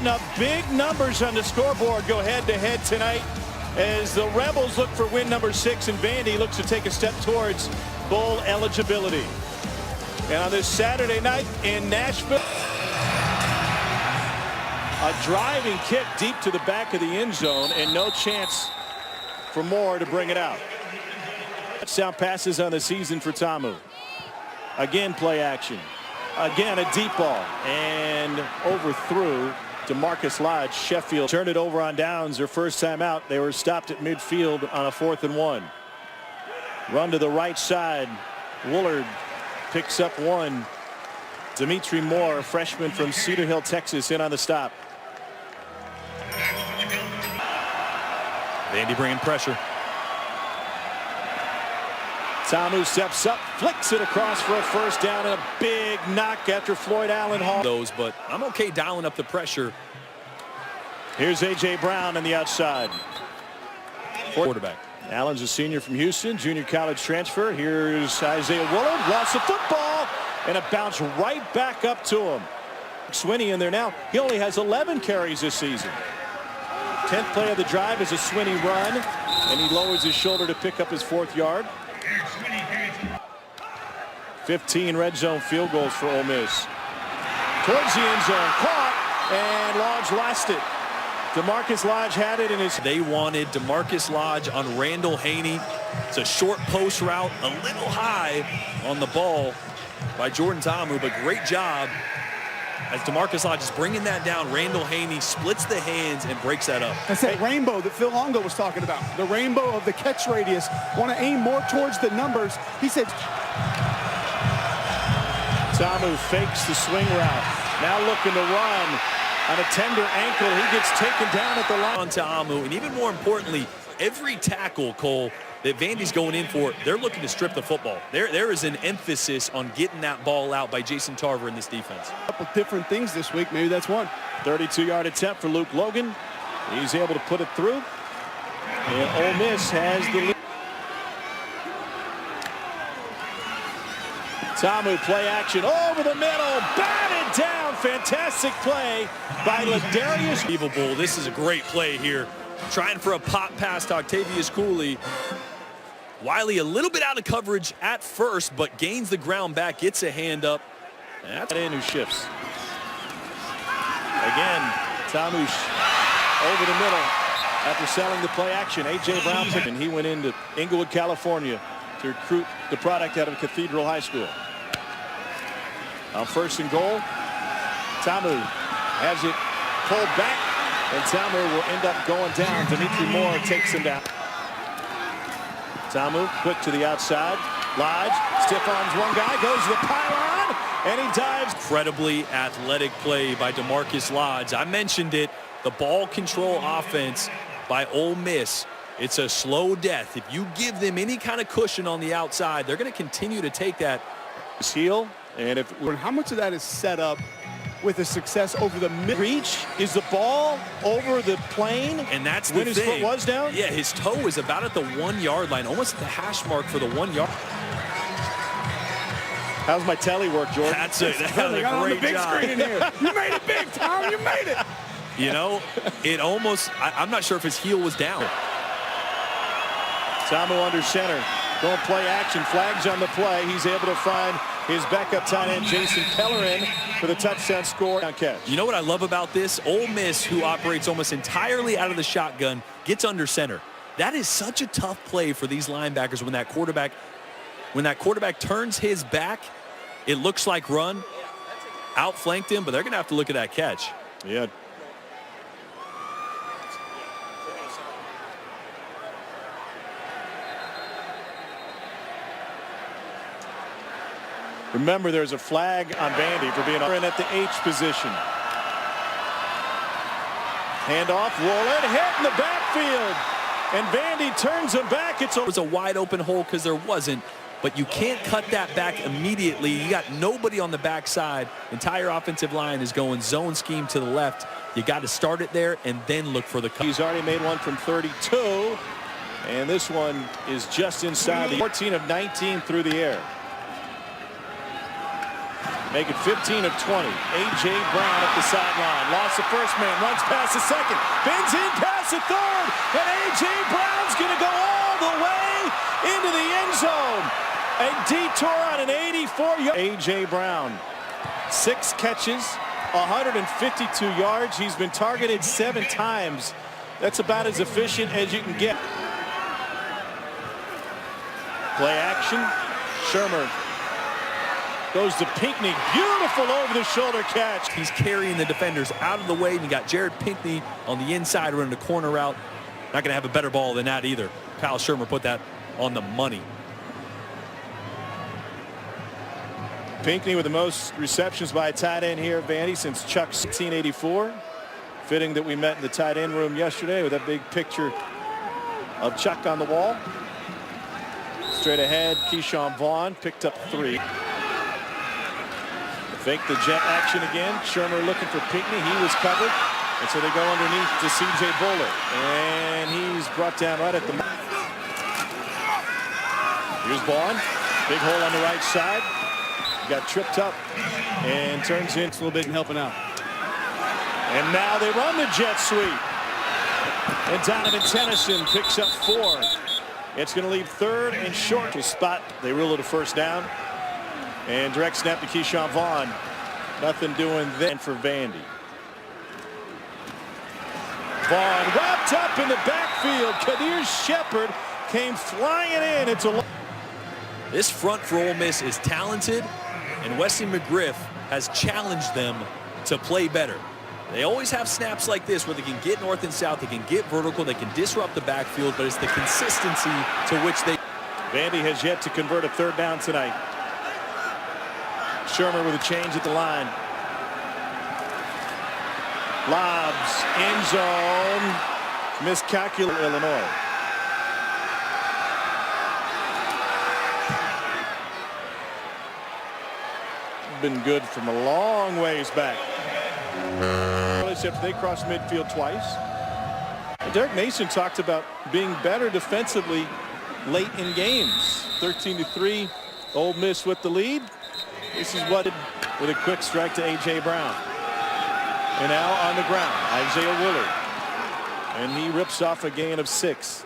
Up big numbers on the scoreboard go head-to-head tonight as the Rebels look for win number 6 and Vandy looks to take a step towards bowl eligibility. And on this Saturday night in Nashville, a driving kick deep to the back of the end zone and no chance for Moore to bring it out. Touchdown passes on the season for Tamu. Again, play action. Again, a deep ball and overthrew DeMarcus Lodge. Sheffield turned it over on downs. Their first time out. They were stopped at midfield on a 4th and 1. Run to the right side. Woolard picks up one. Dimitri Moore, a freshman from Cedar Hill, Texas, in on the stop. Vandy bringing pressure. Tamu steps up, flicks it across for a first down, and a big knock after Floyd Allen Hall. But I'm okay dialing up the pressure. Here's A.J. Brown on the outside. Quarterback. Allen's a senior from Houston, junior college transfer. Here's Isaiah Woolard, lost the football, and a bounce right back up to him. Swinney in there now. He only has 11 carries this season. 10th play of the drive is a Swinney run, and he lowers his shoulder to pick up his 4th yard. 15 red zone field goals for Ole Miss. Towards the end zone, caught, and Lodge lost it. DeMarcus Lodge had it in his. They wanted DeMarcus Lodge on Randall Haney. It's a short post route, a little high on the ball by Jordan Tamu, but great job as DeMarcus Lodge is bringing that down. Randall Haney splits the hands and breaks that up. That's that rainbow that Phil Longo was talking about. The rainbow of the catch radius. Want to aim more towards the numbers. He said. Tamu fakes the swing route. Now looking to run. On a tender ankle, he gets taken down at the line. On Tamu, and even more importantly, every tackle, Cole, that Vandy's going in for, they're looking to strip the football. There is an emphasis on getting that ball out by Jason Tarver in this defense. A couple different things this week. Maybe that's one. 32-yard attempt for Luke Logan. He's able to put it through. And Ole Miss has the lead. Tamu play action over the middle, batted down. Fantastic play by Ladarius. Unbelievable. This is a great play here. Trying for a pop pass to Octavius Cooley. Wiley a little bit out of coverage at first, but gains the ground back, gets a hand up. That's in who shifts. Again, Tamu over the middle after selling the play action. A.J. Brown, and he went into Inglewood, California to recruit the product out of Cathedral High School. On 1st and goal, Tamu has it pulled back, and Tamu will end up going down. Dimitri Moore takes him down. Tamu quick to the outside. Lodge, stiff arms one guy, goes to the pylon, and he dives. Incredibly athletic play by DeMarcus Lodge. I mentioned it, the ball control offense by Ole Miss. It's a slow death. If you give them any kind of cushion on the outside, they're going to continue to take that. His heel, and if how much of that is set up with a success over the mid reach? Is the ball over the plane? And that's the when thing. His foot was down? Yeah, his toe is about at the 1-yard line, almost at the hash mark for the 1 yard. How's my telly work, Jordan? That's a great on the big job. screen in here. You made it big, Tom. You made it. You know, it almost, I'm not sure if his heel was down. Tamu under center. Going play action. Flags on the play. He's able to find his backup tight end, Jason Pellerin, for the touchdown score on catch. You know what I love about this? Ole Miss, who operates almost entirely out of the shotgun, gets under center. That is such a tough play for these linebackers when that quarterback turns his back. It looks like run. Outflanked him, but they're going to have to look at that catch. Yeah. Remember, there's a flag on Vandy for being in at the H position. Handoff, Woolard hit in the backfield, and Vandy turns him back. It was a wide open hole because there wasn't, but you can't cut that back immediately. You got nobody on the backside. Entire offensive line is going zone scheme to the left. You got to start it there and then look for the cut. He's already made one from 32, and this one is just inside the 14 of 19 through the air. Make it 15 of 20. A.J. Brown up the sideline. Lost the first man. Runs past the second. Bends in past the third. And A.J. Brown's going to go all the way into the end zone. A detour on an 84-yard. A.J. Brown. 6 catches. 152 yards. He's been targeted 7 times. That's about as efficient as you can get. Play action. Shermer goes to Pinckney. Beautiful over-the-shoulder catch. He's carrying the defenders out of the way, and you got Jared Pinckney on the inside running the corner route. Not going to have a better ball than that either. Kyle Shermer put that on the money. Pinckney with the most receptions by a tight end here, Vandy, since Chuck's 1984. Fitting that we met in the tight end room yesterday with that big picture of Chuck on the wall. Straight ahead, Keyshawn Vaughn picked up 3. Fake the jet action again. Shermer looking for Pinckney. He was covered. And so they go underneath to C.J. Buller. And he's brought down right at the... Here's Vaughn. Big hole on the right side. Got tripped up and turns in a little bit and helping out. And now they run the jet sweep. And Donovan Tennyson picks up 4. It's going to leave 3rd and short to spot. They rule it a first down. And direct snap to Keyshawn Vaughn. Nothing doing then for Vandy. Vaughn wrapped up in the backfield. Kadir Shepard came flying in. It's a... This front for Ole Miss is talented, and Wesley McGriff has challenged them to play better. They always have snaps like this where they can get north and south, they can get vertical, they can disrupt the backfield, but it's the consistency to which they... Vandy has yet to convert a 3rd down tonight. Shermer with a change at the line. Lobs, end zone, miscalculated Illinois. Been good from a long ways back. Except they crossed midfield twice. And Derek Mason talked about being better defensively late in games. 13-3, Ole Miss with the lead. This is what with a quick strike to A.J. Brown. And now on the ground, Isaiah Willard. And he rips off a gain of 6.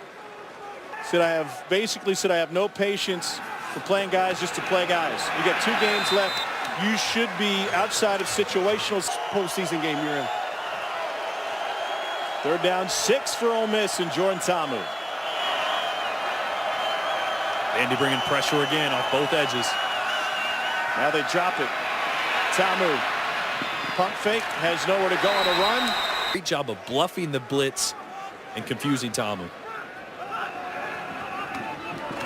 I have no patience for playing guys just to play guys. You got 2 games left. You should be outside of situational postseason game you're in. 3rd down, 6 for Ole Miss and Jordan Ta'amu. Vandy bringing pressure again off both edges. Now they drop it. Ta'amu. Pump fake, has nowhere to go on a run. Great job of bluffing the blitz and confusing Ta'amu.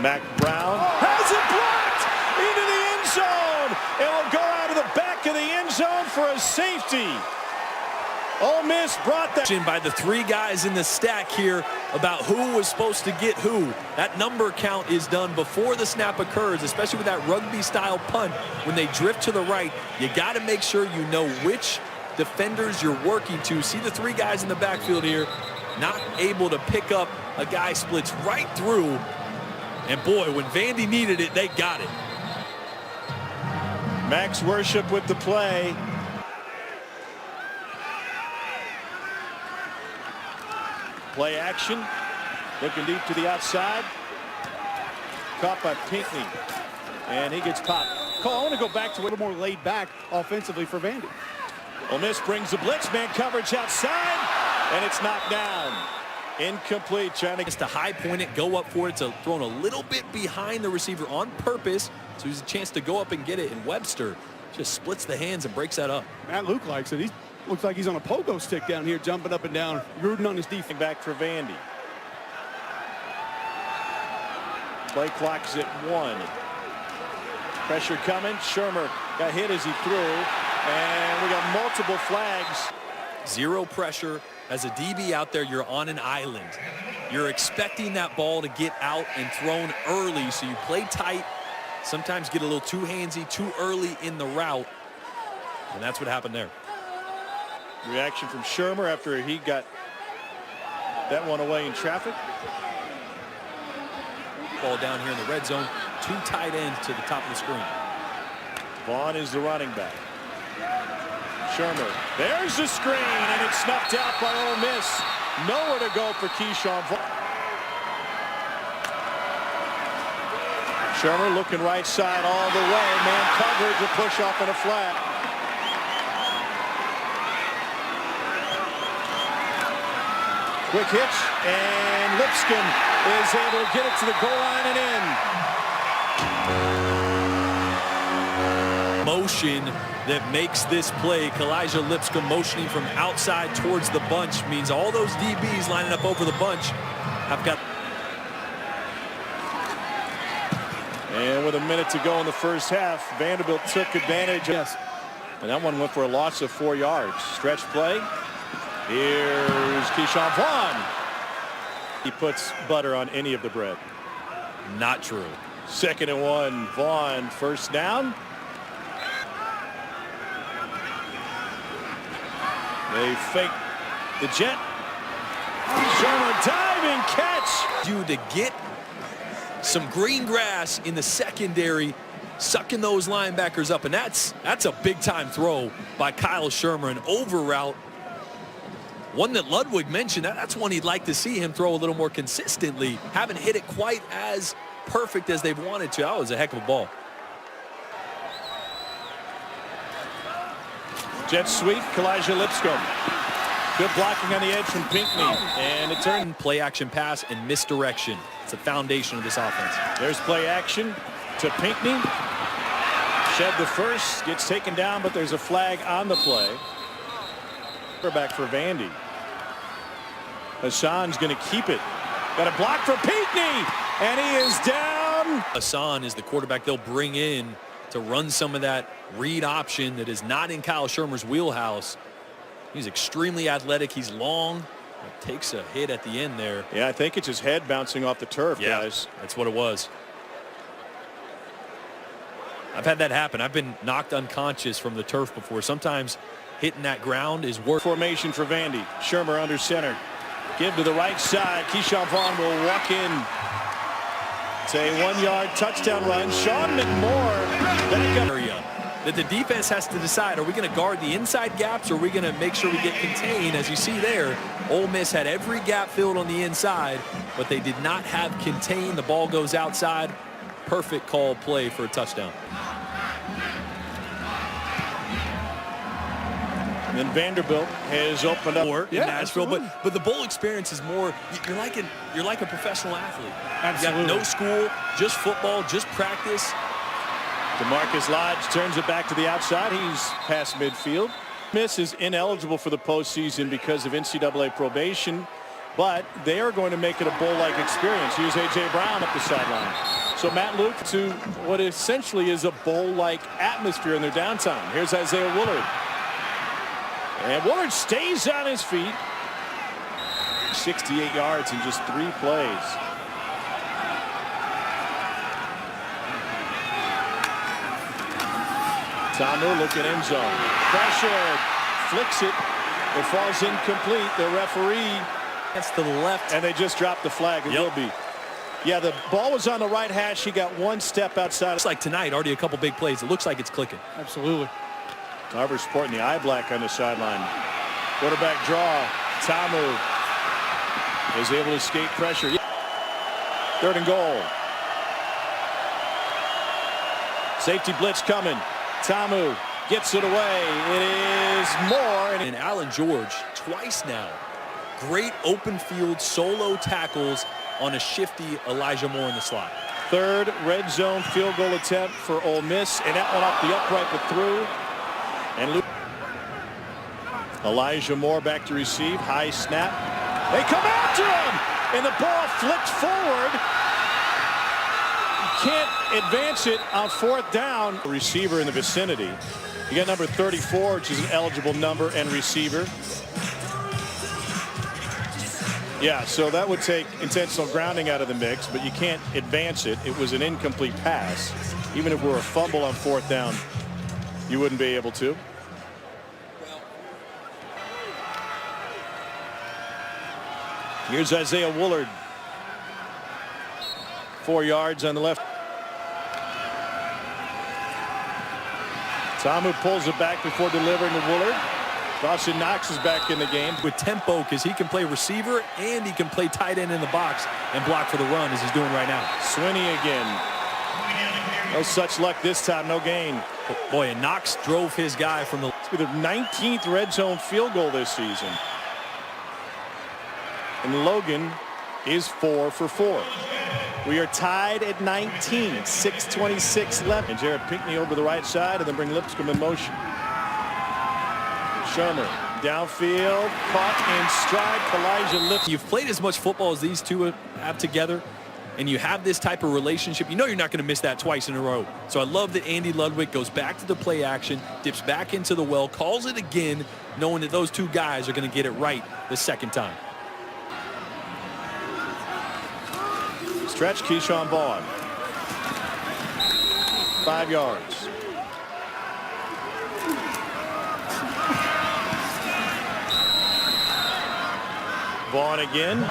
Mac Brown has it blocked into the end zone. It will go out of the back of the end zone for a safety. Ole Miss brought that by the 3 guys in the stack here about who was supposed to get who. That number count is done before the snap occurs, especially with that rugby-style punt. When they drift to the right, you got to make sure you know which defenders you're working to. See the 3 guys in the backfield here, not able to pick up a guy splits right through. And boy, when Vandy needed it, they got it. Max Worship with the play. Play action. Looking deep to the outside. Caught by Pinckney. And he gets popped. Cole, I want to go back to a little more laid back offensively for Vandy. Ole Miss brings the blitz, man coverage outside, and it's knocked down. Incomplete, trying to... Just to high point it, go up for it, to thrown a little bit behind the receiver on purpose, so he's a chance to go up and get it, and Webster just splits the hands and breaks that up. Matt Luke likes it. He looks like he's on a pogo stick down here, jumping up and down, rooting on his defense. Back for Vandy. Play clock's at 1. Pressure coming. Shermer got hit as he threw, and we got multiple flags. 0 pressure. As a DB out there, you're on an island. You're expecting that ball to get out and thrown early, so you play tight, sometimes get a little too handsy, too early in the route, and that's what happened there. Reaction from Shermer after he got that one away in traffic. Ball down here in the red zone, 2 tight ends to the top of the screen. Vaughn is the running back. Shermer. There's the screen, and it's snuffed out by Ole Miss. Nowhere to go for Keyshawn Vaughn. Shermer looking right side all the way. Man coverage, a push off and a flat. Quick hitch, and Lipscomb is able to get it to the goal line and in. Motion that makes this play. Kalijah Lipscomb motioning from outside towards the bunch means all those DBs lining up over the bunch have got. And with a minute to go in the first half, Vanderbilt took advantage. Yes. And that one went for a loss of 4 yards. Stretch play. Here's Keyshawn Vaughn. He puts butter on any of the bread. Not true. 2nd and 1. Vaughn, first down. They fake the jet. Shermer diving catch. To get some green grass in the secondary, sucking those linebackers up, and that's a big time throw by Kyle Shermer, an over route. One that Ludwig mentioned, that's one he'd like to see him throw a little more consistently. Haven't hit it quite as perfect as they've wanted to. That was a heck of a ball. Jet sweep, Kalijah Lipscomb. Good blocking on the edge from Pinckney. And it turned. Play action pass and misdirection. It's the foundation of this offense. There's play action to Pinckney. Shed the first, gets taken down, but there's a flag on the play. Back for Vandy. Hassan's going to keep it. Got a block for Pinckney, and he is down. Hassan is the quarterback they'll bring in to run some of that read option that is not in Kyle Shermer's wheelhouse. He's extremely athletic. He's long. Takes a hit at the end there. Yeah, I think it's his head bouncing off the turf, guys. That's what it was. I've had that happen. I've been knocked unconscious from the turf before. Sometimes hitting that ground is worth. Formation for Vandy. Shermer under center. Give to the right side. Keyshawn Vaughn will walk in. It's a 1-yard touchdown run. Sean McMorr. Area that the defense has to decide. Are we going to guard the inside gaps, or are we going to make sure we get contained? As you see there, Ole Miss had every gap filled on the inside, but they did not have contained. The ball goes outside. Perfect call play for a touchdown. And then Vanderbilt has opened up in Nashville, but the bowl experience is more. You're like a professional athlete. Absolutely. You got no school, just football, just practice. DeMarcus Lodge turns it back to the outside. He's past midfield. Miss is ineligible for the postseason because of NCAA probation, but they are going to make it a bowl-like experience. Here's A.J. Brown up the sideline. So Matt Luke to what essentially is a bowl-like atmosphere in their downtime. Here's Isaiah Woolard. And Woolard stays on his feet. 68 yards in just 3 plays. Tamu looking end zone. Pressure. Flicks it. It falls incomplete. The referee. That's to the left. And they just dropped the flag. It will be. Yeah, the ball was on the right hash. He got one step outside. It's like tonight, already a couple big plays. It looks like it's clicking. Absolutely. Tarver sporting the eye black on the sideline. Quarterback draw. Tamu is able to escape pressure. 3rd and goal. Safety blitz coming. Tamu gets it away. It is Moore. And Allen George twice now. Great open field solo tackles on a shifty Elijah Moore in the slot. 3rd red zone field goal attempt for Ole Miss, and that one off the upright but through. And Elijah Moore back to receive. High snap. They come after him, and the ball flipped forward. You can't advance it on 4th down. Receiver in the vicinity. You got number 34, which is an eligible number and receiver. Yeah, so that would take intentional grounding out of the mix, but you can't advance it. It was an incomplete pass. Even if it were a fumble on 4th down, you wouldn't be able to. Here's Isaiah Woolard. 4 yards on the left. Tamu pulls it back before delivering to Woolard. Dawson Knox is back in the game. With tempo, because he can play receiver and he can play tight end in the box and block for the run as he's doing right now. Swinney again. No such luck this time. No gain. Boy, and Knox drove his guy from the... It's their 19th red zone field goal this season. And Logan is 4 for 4. We are tied at 19. 6:26 left. And Jared Pinkney over the right side, and then bring Lipscomb in motion. Shermer downfield, caught in stride. Elijah Lipscomb. You've played as much football as these two have together, and you have this type of relationship. You know you're not going to miss that twice in a row. So I love that Andy Ludwig goes back to the play action, dips back into the well, calls it again, knowing that those two guys are going to get it right the second time. Stretch, Keyshawn Vaughn. 5 yards. Vaughn again.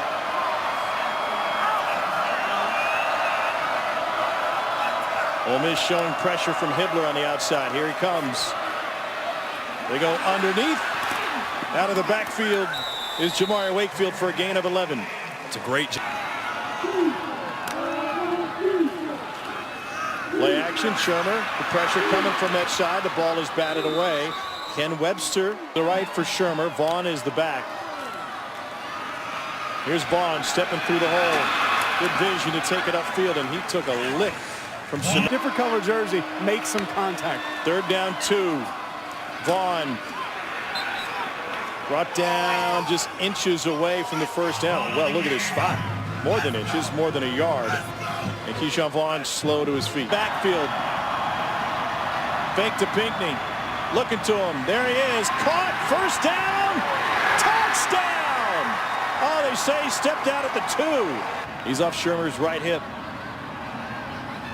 Ole Miss showing pressure from Hibbler on the outside. Here he comes. They go underneath. Out of the backfield is Jamari Wakefield for a gain of 11. It's a great job. Play action, Shermer. The pressure coming from that side. The ball is batted away. Ken Webster, the right for Shermer. Vaughn is the back. Here's Vaughn stepping through the hole. Good vision to take it upfield, and he took a lick from Shermer. Different color jersey, make some contact. 3rd down 2. Vaughn brought down just inches away from the first down. Well, look at his spot. More than inches, more than a yard. And Keyshawn Vaughn slow to his feet. Backfield. Fake to Pinkney. Looking to him. There he is. Caught. First down. Touchdown. Oh, they say he stepped out at the 2. He's off Shermer's right hip.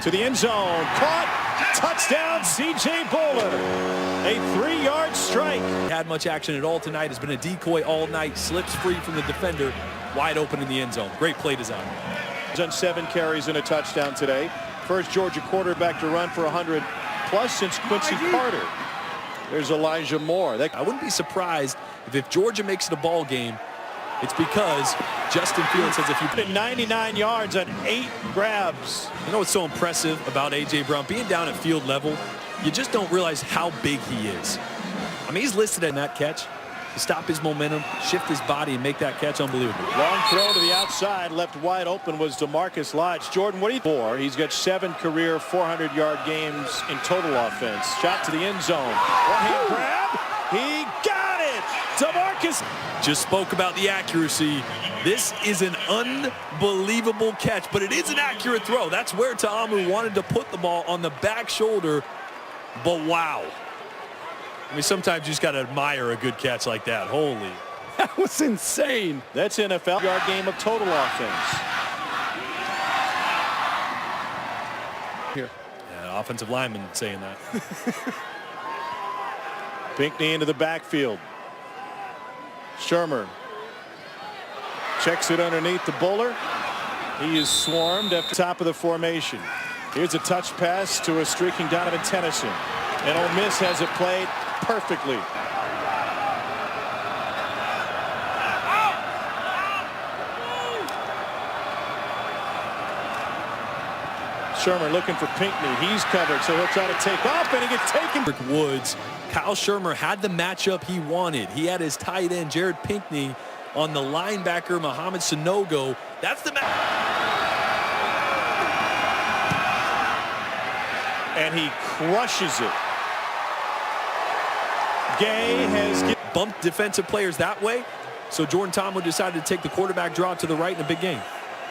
To the end zone. Caught. Touchdown, C.J. Buller. A 3-yard strike. Had much action at all tonight. Has been a decoy all night. Slips free from the defender. Wide open in the end zone. Great play design. Done 7 carries and a touchdown today. First Georgia quarterback to run for 100 plus since Quincy Carter. There's Elijah Moore. I wouldn't be surprised if Georgia makes it a ball game, it's because Justin Fields says if you put 99 yards on 8 grabs. You know what's so impressive about A.J. Brown? Being down at field level, you just don't realize how big he is. I mean, he's listed in that catch. To stop his momentum, shift his body, and make that catch unbelievable. Long throw to the outside, left wide open was DeMarcus Lodge. Jordan, what do you for? He's got 7 career 400-yard games in total offense. Shot to the end zone. One-hand grab. He got it. DeMarcus just spoke about the accuracy. This is an unbelievable catch, but it is an accurate throw. That's where Ta'amu wanted to put the ball, on the back shoulder. But wow. I mean, sometimes you just got to admire a good catch like that. Holy. That was insane. That's NFL yard game of total offense. Here. Yeah, offensive lineman saying that. Pinkney into the backfield. Shermer checks it underneath the Buller. He is swarmed at the top of the formation. Here's a touch pass to a streaking Donovan Tennyson. And Ole Miss has it played perfectly. Shermer looking for Pinkney. He's covered, so he'll try to take off, and he gets taken. Woods. Kyle Shermer had the matchup he wanted. He had his tight end, Jared Pinkney, on the linebacker, Mohamed Sanogo. That's the match. And he crushes it. Gay has bumped defensive players that way, so Jordan Ta'amu decided to take the quarterback draw to the right in a big game.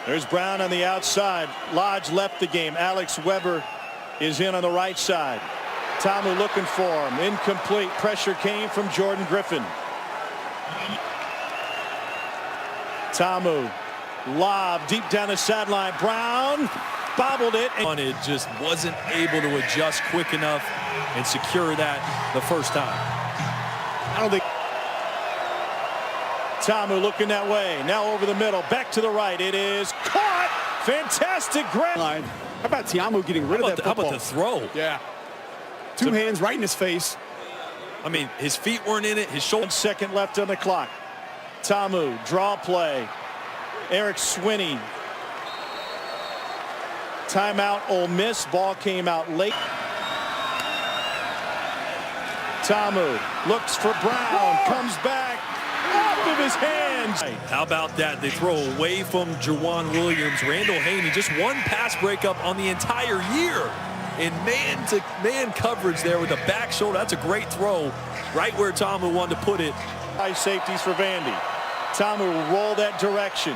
There's Brown on the outside. Lodge left the game. Alex Weber is in on the right side. Ta'amu looking for him. Incomplete. Pressure came from Jordan Griffin. Ta'amu lob deep down the sideline. Brown bobbled it. And it just wasn't able to adjust quick enough and secure that the first time. I don't think. Ta'amu looking that way. Now over the middle. Back to the right. It is caught. Fantastic grab. How about Ta'amu getting rid of that football? How about the throw? Yeah. Two hands right in his face. I mean, his feet weren't in it. His shoulder. 1 second left on the clock. Ta'amu, draw play. Eric Swinney. Timeout, Ole Miss. Ball came out late. Ta'amu looks for Brown. Comes back off of his hands. How about that? They throw away from Juwan Williams. Randall Haney, just one pass breakup on the entire year. In man-to-man coverage there with the back shoulder. That's a great throw. Right where Ta'amu wanted to put it. High safeties for Vandy. Ta'amu will roll that direction.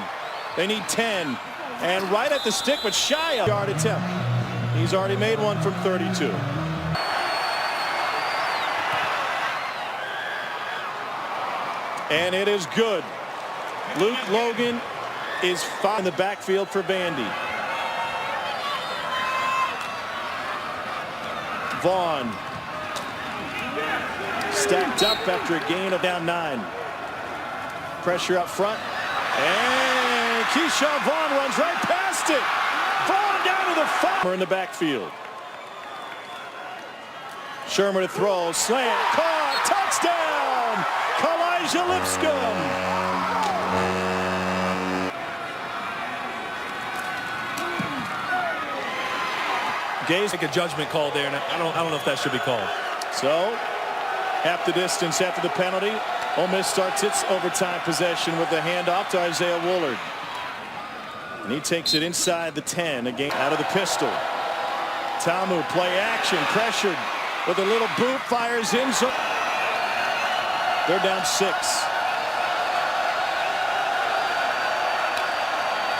They need 10. And right at the stick, but shy of yard attempt. He's already made one from 32. And it is good. Luke Logan is fine in the backfield for Vandy. Vaughn stacked up after a gain of down 9. Pressure up front. And Keyshawn Vaughn runs right past it. Vaughn down to the 5. In the backfield. Shermer to throw. Slant. Caught. Touchdown. Kalijah Lipscomb. Gaze make a judgment call there, and I don't know if that should be called. So, half the distance after the penalty. Ole Miss starts its overtime possession with the handoff to Isaiah Woolard. And he takes it inside the 10 again out of the pistol. Ta'amu play action, pressured with a little boot, fires in. So they're down 6.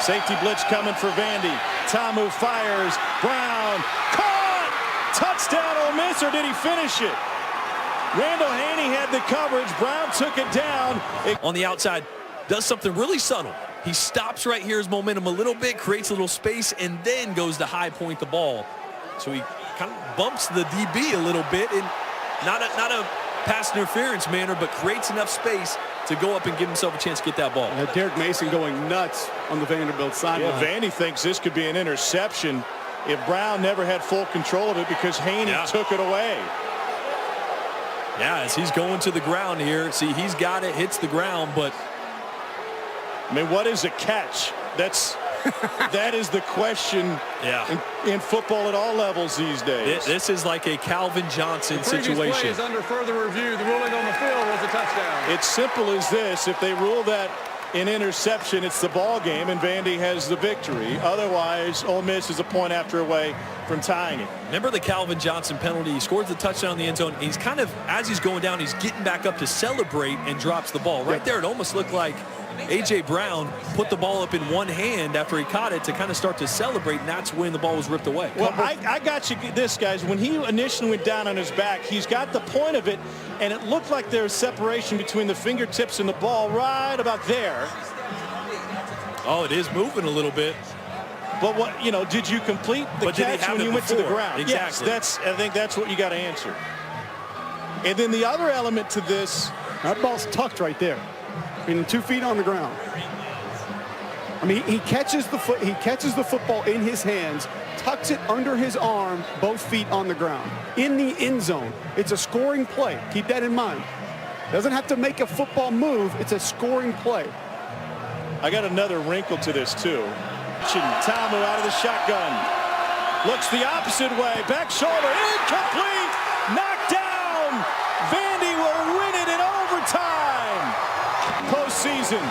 Safety blitz coming for Vandy. Ta'amu fires. Brown caught. Touchdown Ole Miss, or did he finish it? Randall Haney had the coverage. Brown took it down. On the outside, does something really subtle. He stops right here, his momentum a little bit, creates a little space, and then goes to high point the ball. So he kind of bumps the DB a little bit, and not a pass interference manner, but creates enough space to go up and give himself a chance to get that ball. Derek Mason going nuts on the Vanderbilt sideline. Yeah, Vandy thinks this could be an interception if Brown never had full control of it because Haney took it away. Yeah, as he's going to the ground here. See, he's got it, hits the ground, but I mean, what is a catch? That is the question in football at all levels these days. This is like a Calvin Johnson the situation. Play is under further review. The ruling on the field was a touchdown. It's simple as this. If they rule that an interception, it's the ball game, and Vandy has the victory. Otherwise, Ole Miss is a point after away from tying it. Remember the Calvin Johnson penalty? He scores the touchdown in the end zone. He's kind of, as he's going down, he's getting back up to celebrate and drops the ball. Right there, it almost looked like A.J. Brown put the ball up in one hand after he caught it to kind of start to celebrate, and that's when the ball was ripped away. Well, I got you this, guys. When he initially went down on his back, he's got the point of it, and it looked like there was separation between the fingertips and the ball right about there. Oh, it is moving a little bit. But what, did you complete the catch when you went to the ground? Exactly. Yes, I think that's what you got to answer. And then the other element to this, that ball's tucked right there. I mean, 2 feet on the ground. I mean, he catches the football in his hands, tucks it under his arm, both feet on the ground. In the end zone. It's a scoring play. Keep that in mind. Doesn't have to make a football move. It's a scoring play. I got another wrinkle to this, too. Ta'amu out of the shotgun. Looks the opposite way. Back shoulder. Incomplete. Knocked down. Vandy will win it in overtime. Postseason.